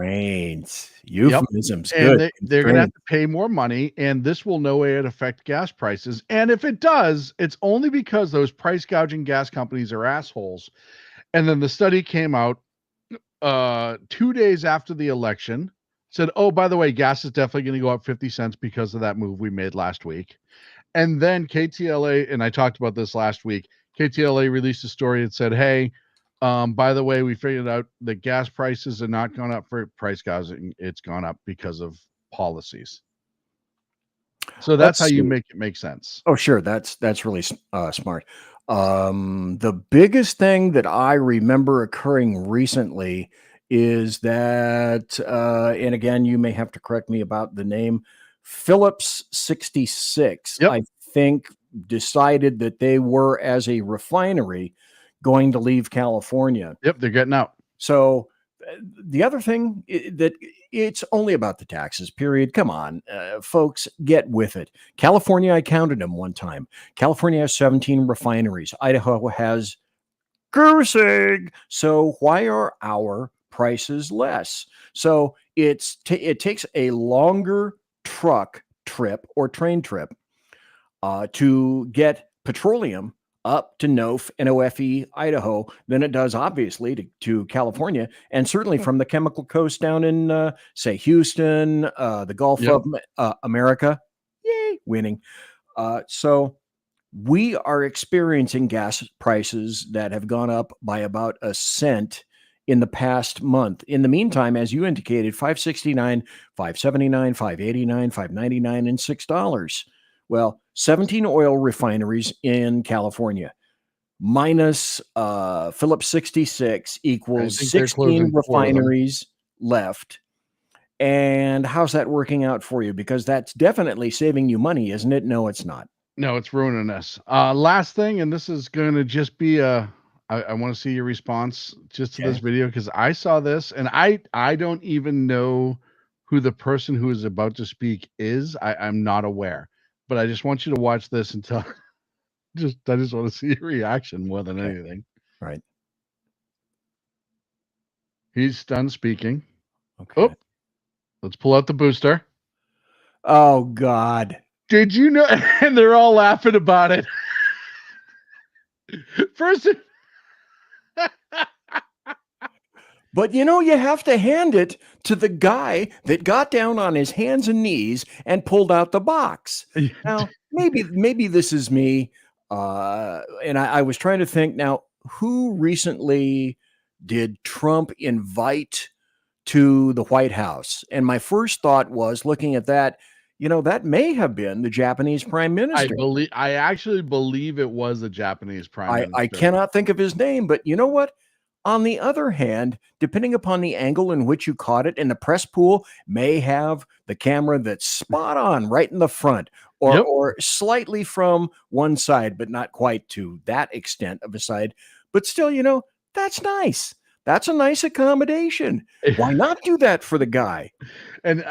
Euphemisms. And Good. they're going to have to pay more money, and this will no way affect gas prices. And if it does, it's only because those price gouging gas companies are assholes. And then the study came out 2 days after the election, said, oh, by the way, gas is definitely going to go up 50 cents because of that move we made last week. And then KTLA, and I talked about this last week, KTLA released a story that said, hey, by the way, we figured out that gas prices are not gone up for price gouging. It's gone up because of policies. So that's how you make it make sense. Oh, sure. That's really smart. The biggest thing that I remember occurring recently is that, and again, you may have to correct me about the name, Phillips 66, Yep. I think, decided that they were, as a refinery, going to leave California. Yep, they're getting out. So the other thing that it's only about the taxes, period. Come on, folks, get with it. California, I counted them one time. California has 17 refineries. Idaho has cursing. So why are our prices less? So it takes a longer truck trip or train trip to get petroleum up to NOFE, Idaho, than it does, obviously, to California, and certainly from the Chemical Coast down in, say, Houston, the Gulf of America. Yay, winning. So we are experiencing gas prices that have gone up by about a cent in the past month. In the meantime, as you indicated, $5.69, $5.79, $5.89, $5.99, and $6. Well, 17 oil refineries in California minus Phillips 66 equals think they're 16 closing 4 of them. refineries left. And how's that working out for you? Because that's definitely saving you money, isn't it? No, it's not. No, it's ruining us. Last thing, and this is going to just be I want to see your response just to this Okay. video because I saw this and I don't even know who the person who is about to speak is. I'm not aware, but I just want you to watch this and tell. I just want to see your reaction more than Okay. anything. Right. He's done speaking. Okay. Oh, let's pull out the booster. Oh, God. Did you know? And they're all laughing about it. First, But you have to hand it to the guy that got down on his hands and knees and pulled out the box. Now, maybe this is me, and I was trying to think now, who recently did Trump invite to the White House? And my first thought was looking at that, that may have been the Japanese prime minister. I actually believe it was the Japanese prime minister. I cannot think of his name, but you know what? On the other hand, depending upon the angle in which you caught it, and the press pool may have the camera that's spot on right in the front or, Yep. or slightly from one side, but not quite to that extent of a side. But still, that's nice. That's a nice accommodation. Why not do that for the guy? And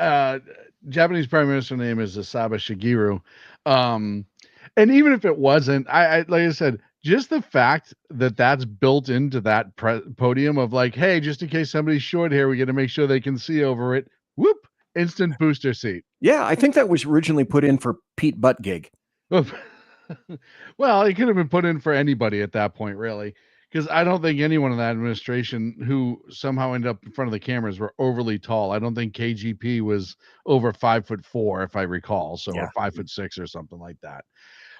Japanese prime minister name is Asaba Shigeru. And even if it wasn't, I like I said, just the fact that that's built into that podium of like, hey, just in case somebody's short here, we got to make sure they can see over it. Whoop! Instant booster seat. Yeah, I think that was originally put in for Pete Buttigieg. Well, it could have been put in for anybody at that point, really, because I don't think anyone in that administration who somehow ended up in front of the cameras were overly tall. I don't think KGP was over 5'4", if I recall, so Yeah. or 5'6" or something like that.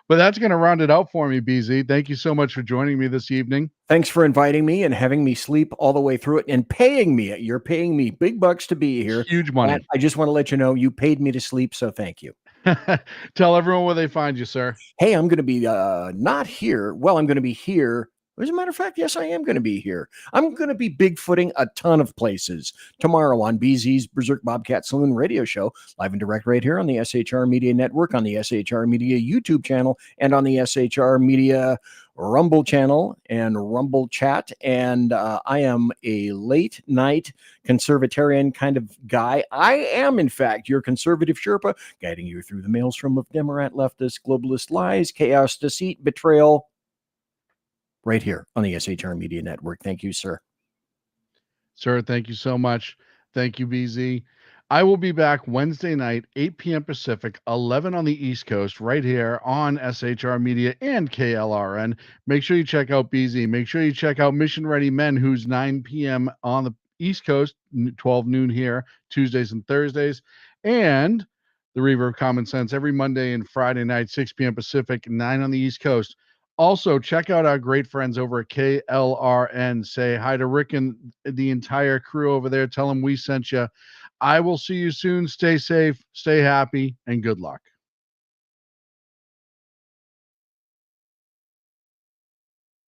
But that's going to round it out for me, BZ. Thank you so much for joining me this evening. Thanks for inviting me and having me sleep all the way through it and paying me. You're paying me big bucks to be here. Huge money. And I just want to let you know you paid me to sleep, so thank you. Tell everyone where they find you, sir. Hey, I'm going to be not here. Well, I'm going to be here. As a matter of fact, yes, I am going to be here. I'm going to be Bigfooting a ton of places tomorrow on BZ's Berserk Bobcat Saloon radio show, live and direct right here on the SHR Media Network, on the SHR Media YouTube channel, and on the SHR Media Rumble channel and Rumble chat. And I am a late night conservatarian kind of guy. I am, in fact, your conservative Sherpa, guiding you through the maelstrom of Demarat, leftist, globalist lies, chaos, deceit, betrayal, right here on the SHR Media Network. Thank you, sir. Sir, thank you so much. Thank you, BZ. I will be back Wednesday night, 8 p.m. Pacific, 11 on the East Coast, right here on SHR Media and KLRN. Make sure you check out BZ. Make sure you check out Mission Ready Men, who's 9 p.m. on the East Coast, 12 noon here, Tuesdays and Thursdays. And the Reverb Common Sense every Monday and Friday night, 6 p.m. Pacific, 9 on the East Coast. Also, check out our great friends over at KLRN. Say hi to Rick and the entire crew over there. Tell them we sent you. I will see you soon. Stay safe, stay happy, and good luck.